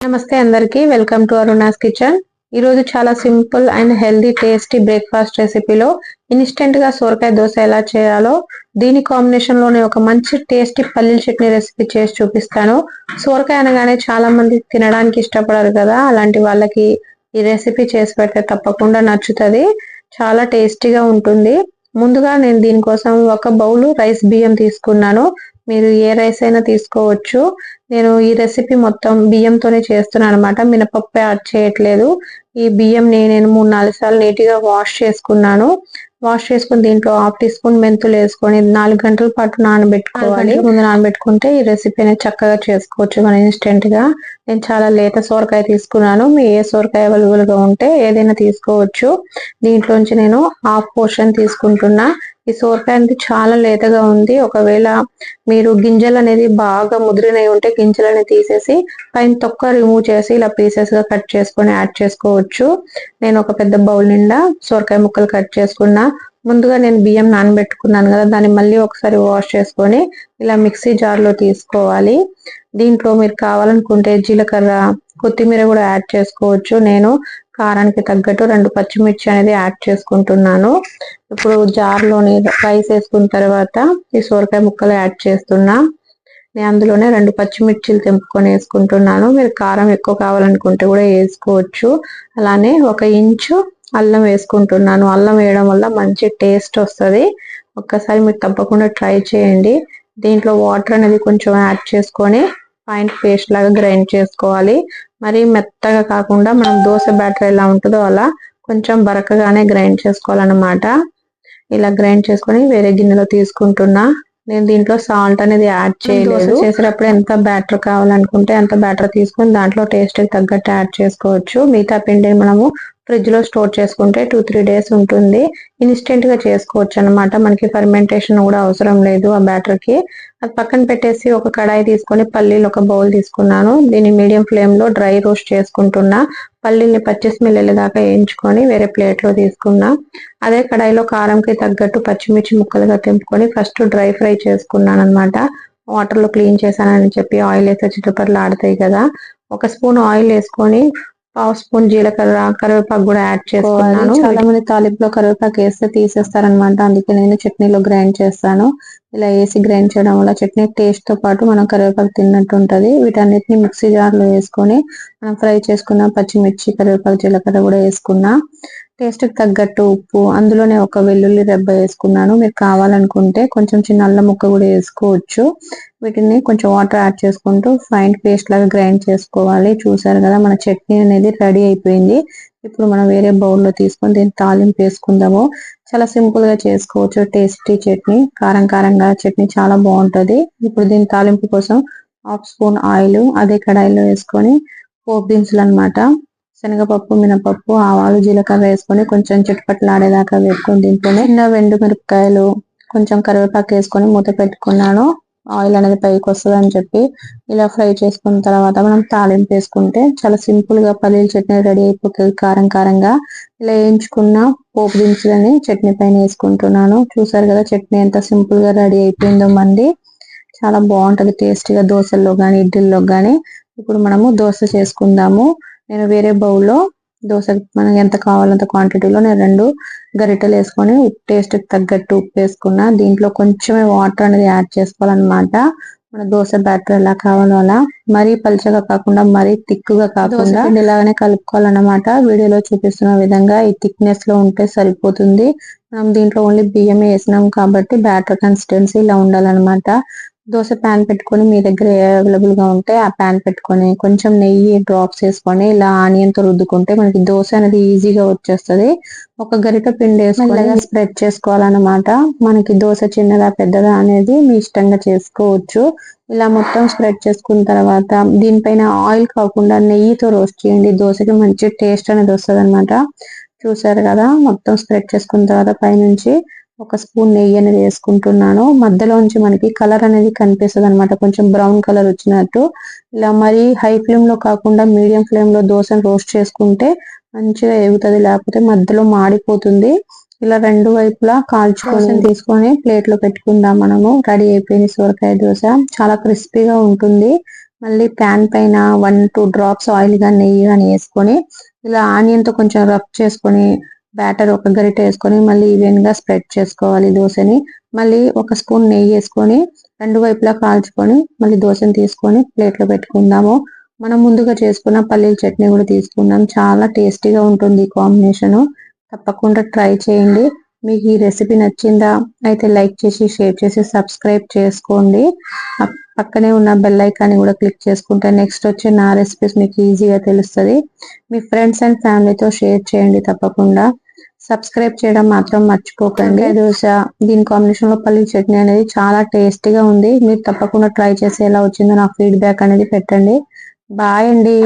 నమస్తే అందరికి welcome to Aruna's kitchen. ఈరోజు చాలా simple and healthy tasty breakfast రెసిపీలో ఇన్స్టెంట్ గా సోరకాయ దోశ ఎలా చేయాలో దీని కాంబినేషన్ లోనే ఒక మంచి టేస్టీ పల్లీల చట్నీ రెసిపీ చేసి చూపిస్తాను. సోరకాయ అనగానే చాలా మంది తినడానికి ఇష్టపడరు కదా, అలాంటి వాళ్ళకి ఈ రెసిపీ చేసి పెడితే తప్పకుండా నచ్చుతుంది. చాలా టేస్టీగా ఉంటుంది. ముందుగా నేను దీనికోసం ఒక బౌల్ రైస్ బియ్యం తీసుకున్నాను. మీరు ఏ రైస్ అయినా తీసుకోవచ్చు. నేను ఈ రెసిపీ మొత్తం బియ్యంతోనే చేస్తున్నాను అనమాట. మినపప్పు యాడ్ చేయట్లేదు. ఈ బియ్యం నేను 3-4 సార్లు నీట్గా వాష్ చేసుకున్నాను. వాష్ చేసుకుని దీంట్లో 1/2 టీ స్పూన్ మెంతులు వేసుకొని 4 గంటల పాటు నానబెట్టుకోవాలి. ముందు నానబెట్టుకుంటే ఈ రెసిపీ అనేది చక్కగా చేసుకోవచ్చు మనం ఇన్స్టెంట్ గా. నేను చాలా లేత సోరకాయ తీసుకున్నాను. మీ ఏ సోరకాయ అవైలబుల్ గా ఉంటే ఏదైనా తీసుకోవచ్చు. దీంట్లోంచి నేను హాఫ్ పోర్షన్ తీసుకుంటున్నా. ఈ సోరకాయ అనేది చాలా లేతగా ఉంది. ఒకవేళ మీరు గింజలు అనేది బాగా ముదిరినవి ఉంటే గింజలని తీసేసి పైన తొక్క రిమూవ్ చేసి ఇలా పీసెస్ గా కట్ చేసుకొని యాడ్ చేసుకోవచ్చు. నేను ఒక పెద్ద బౌల్ నిండా సొరకాయ ముక్కలు కట్ చేసుకున్నా. ముందుగా నేను బియ్యం నానబెట్టుకున్నాను కదా, దాన్ని మళ్ళీ ఒకసారి వాష్ చేసుకొని ఇలా మిక్సీ జార్ లో తీసుకోవాలి. దీంట్లో మీరు కావాలనుకుంటే జీలకర్ర, కొత్తిమీర కూడా యాడ్ చేసుకోవచ్చు. నేను కారానికి తగ్గట్టు 2 పచ్చిమిర్చి అనేది యాడ్ చేసుకుంటున్నాను. ఇప్పుడు జార్లోని రైస్ వేసుకున్న తర్వాత ఈ సోరకాయ ముక్కలు యాడ్ చేస్తున్నా. నేను అందులోనే 2 పచ్చిమిర్చిలు తెంపుకొని వేసుకుంటున్నాను. మీరు కారం ఎక్కువ కావాలనుకుంటే కూడా వేసుకోవచ్చు. అలానే 1 ఇంచు అల్లం వేసుకుంటున్నాను. అల్లం వేయడం వల్ల మంచి టేస్ట్ వస్తుంది. ఒక్కసారి మీరు తప్పకుండా ట్రై చేయండి. దీంట్లో వాటర్ అనేది కొంచెం యాడ్ చేసుకొని ఫైన్ పేస్ట్ లాగా గ్రైండ్ చేసుకోవాలి. మరి మెత్తగా కాకుండా మనం దోశ బ్యాటర్ ఎలా ఉంటుందో అలా కొంచెం బరకగానే గ్రైండ్ చేసుకోవాలన్నమాట. ఇలా గ్రైండ్ చేసుకొని వేరే గిన్నెలో తీసుకుంటున్నా. నేను దీంట్లో సాల్ట్ అనేది యాడ్ చేయలేదు. చేసేటప్పుడు ఎంత బ్యాటర్ కావాలనుకుంటే అంత బ్యాటర్ తీసుకొని దాంట్లో టేస్ట్ తగ్గట్టు యాడ్ చేసుకోవచ్చు. మిగతా పిండిని మనము ఫ్రిడ్జ్ లో స్టోర్ చేసుకుంటే 2-3 డేస్ ఉంటుంది. ఇన్స్టెంట్ గా చేసుకోవచ్చు అనమాట. మనకి ఫర్మెంటేషన్ కూడా అవసరం లేదు ఆ బ్యాటర్ కి. అది పక్కన పెట్టేసి ఒక కడాయి తీసుకొని పల్లీలు ఒక బౌల్ తీసుకున్నాను. దీన్ని మీడియం ఫ్లేమ్ లో డ్రై రోస్ట్ చేసుకుంటున్నా. పల్లీల్ని పచ్చి స్మెల్ వెళ్ళేదాకా వేయించుకొని వేరే ప్లేట్ లో తీసుకున్నా. అదే కడాయిలో కారంకి తగ్గట్టు పచ్చిమిర్చి ముక్కలుగా తెంపుకొని ఫస్ట్ డ్రై ఫ్రై చేసుకున్నాను అనమాట. వాటర్ లో క్లీన్ చేశానని చెప్పి ఆయిల్ వేస్తే చిటపటలు ఆడతాయి కదా. 1 స్పూన్ ఆయిల్ వేసుకొని 1/2 స్పూన్ జీలకర్ర, కరివేపాకు కూడా యాడ్ చేసుకున్నాను. చాలా మంది తాలింపులో కరివేపాకు వేస్తే తీసేస్తారనమాట. అందుకే నేను చట్నీలో గ్రైండ్ చేస్తాను. ఇలా వేసి గ్రైండ్ చేయడం వల్ల చట్నీ టేస్ట్ తో పాటు మనం కరివేపాకు తిన్నట్టు ఉంటది. వీటన్నిటిని మిక్సీ జార్ లో వేసుకొని మనం ఫ్రై చేసుకున్న పచ్చిమిర్చి, కరివేపాకు, జీలకర్ర కూడా వేసుకున్నా. టేస్ట్ కి తగ్గట్టు ఉప్పు, అందులోనే 1 వెల్లుల్లి రెబ్బ వేసుకున్నాను. మీరు కావాలనుకుంటే కొంచెం చిన్న అల్లం ముక్క కూడా వేసుకోవచ్చు. వీటిని కొంచెం వాటర్ యాడ్ చేసుకుంటూ ఫైన్ పేస్ట్ లాగా గ్రైండ్ చేసుకోవాలి. చూసారు కదా, మన చట్నీ అనేది రెడీ అయిపోయింది. ఇప్పుడు మనం వేరే బౌల్లో తీసుకొని దీన్ని తాలింపు వేసుకుందాము. చాలా సింపుల్ గా చేసుకోవచ్చు టేస్టీ చట్నీ. కారం కారంగా చట్నీ చాలా బాగుంటది. ఇప్పుడు దీని తాలింపు కోసం 1/2 స్పూన్ ఆయిల్ అదే కడాయిలో వేసుకొని పోపు దినుసులు అనమాట, శనగపప్పు, మినపప్పు, ఆవాలు, జీలకర్ర వేసుకొని కొంచెం చిటపటలాడేదాకా వేసుకొని దీంట్లోనే చిన్న వెండు మిరపకాయలు, కొంచెం కరివేపాకు వేసుకొని మూత పెట్టుకున్నాను. ఆయిల్ అనేది పైకి వస్తుంది అని చెప్పి ఇలా ఫ్రై చేసుకున్న తర్వాత మనం తాలింపు వేసుకుంటే చాలా సింపుల్ గా పల్లీల చట్నీ రెడీ అయిపోతుంది. కారం కారంగా ఇలా వేయించుకున్న పోపు దినుసులని చట్నీ పైన వేసుకుంటున్నాను. చూసారు కదా చట్నీ ఎంత సింపుల్ గా రెడీ అయిపోయిందో మంది. చాలా బాగుంటది టేస్టీగా దోశల్లో గానీ ఇడ్లీల్లో గానీ. ఇప్పుడు మనము దోశ చేసుకుందాము. నేను వేరే బౌల్లో దోశ మనకి ఎంత కావాలంత క్వాంటిటీలో నేను 2 గరిటెలు వేసుకొని టేస్ట్ తగ్గట్టు ఉప్పు వేసుకున్నా. దీంట్లో కొంచెమే వాటర్ అనేది యాడ్ చేసుకోవాలన్నమాట. మన దోశ బ్యాటర్ ఎలా కావాలో అలా, మరీ పలుచగా కాకుండా మరీ థిక్గా కాకుండా ఇలాగనే కలుపుకోవాలన్నమాట. వీడియోలో చూపిస్తున్న విధంగా ఈ థిక్నెస్ లో ఉంటే సరిపోతుంది. మనం దీంట్లో ఓన్లీ బియ్యమే వేసినాం కాబట్టి బ్యాటర్ కన్సిస్టెన్సీ ఇలా ఉండాలన్నమాట. దోశ ప్యాన్ పెట్టుకొని మీ దగ్గర అవైలబుల్ గా ఉంటే ఆ ప్యాన్ పెట్టుకొని కొంచెం నెయ్యి డ్రాప్స్ వేసుకొని ఇలా ఆనియన్ తో రుద్దుకుంటే మనకి దోశ అనేది ఈజీగా వచ్చేస్తుంది. 1 గరిట పిండి వేసుకొని స్ప్రెడ్ చేసుకోవాలన్నమాట. మనకి దోశ చిన్నదా పెద్దదా అనేది మీ ఇష్టంగా చేసుకోవచ్చు. ఇలా మొత్తం స్ప్రెడ్ చేసుకున్న తర్వాత దీనిపైన ఆయిల్ కాకుండా నెయ్యితో రోస్ట్ చేయండి. దోశకి మంచి టేస్ట్ అనేది వస్తుంది అనమాట. చూసారు కదా, మొత్తం స్ప్రెడ్ చేసుకున్న తర్వాత పైనుంచి 1 స్పూన్ నెయ్యి అనేది వేసుకుంటున్నాను. మధ్యలోంచి మనకి కలర్ అనేది కనిపిస్తుంది అనమాట, కొంచెం బ్రౌన్ కలర్ వచ్చినట్టు. ఇలా మరి హై ఫ్లేమ్ లో కాకుండా మీడియం ఫ్లేమ్ లో దోశను రోస్ట్ చేసుకుంటే మంచిగా ఎగుతుంది, లేకపోతే మధ్యలో మాడిపోతుంది. ఇలా 2 వైపులా కాల్చుకొని తీసుకొని ప్లేట్ లో పెట్టుకుందాం. మనము రెడీ అయిపోయింది సొరకాయ దోశ. చాలా క్రిస్పీగా ఉంటుంది. మళ్ళీ ప్యాన్ పైన 1-2 డ్రాప్స్ ఆయిల్ కానీ నెయ్యి కానీ వేసుకొని ఇలా ఆనియన్ తో కొంచెం రబ్ చేసుకొని బ్యాటర్ ఒక గరిట వేసుకొని మళ్ళీ ఈవెన్ గా స్ప్రెడ్ చేసుకోవాలి దోశని. మళ్ళీ ఒక స్పూన్ నెయ్యి వేసుకొని రెండు వైపులా కాల్చుకొని మళ్ళీ దోశని తీసుకొని ప్లేట్ లో పెట్టుకుందాము. మనం ముందుగా చేసుకున్న పల్లీల చట్నీ కూడా తీసుకుందాం. చాలా టేస్టీగా ఉంటుంది ఈ కాంబినేషన్. తప్పకుండా ట్రై చేయండి. మీకు ఈ రెసిపీ నచ్చిందా అయితే లైక్ చేసి షేర్ చేసి సబ్స్క్రైబ్ చేసుకోండి. పక్కనే ఉన్న బెల్ ఐకాన్ కూడా క్లిక్ చేసుకుంటే నెక్స్ట్ వచ్చే నా రెసిపీస్ మీకు ఈజీగా తెలుస్తుంది. మీ ఫ్రెండ్స్ అండ్ ఫ్యామిలీతో షేర్ చేయండి. తప్పకుండా సబ్స్క్రైబ్ చేయడం మాత్రం మర్చిపోకండి. దోశ దీని కాంబినేషన్ లో పల్లి చట్నీ అనేది చాలా టేస్టీగా ఉంది. మీరు తప్పకుండా ట్రై చేసి ఎలా వచ్చిందో నాకు ఫీడ్బ్యాక్ అనేది పెట్టండి. బాయ్ అండి.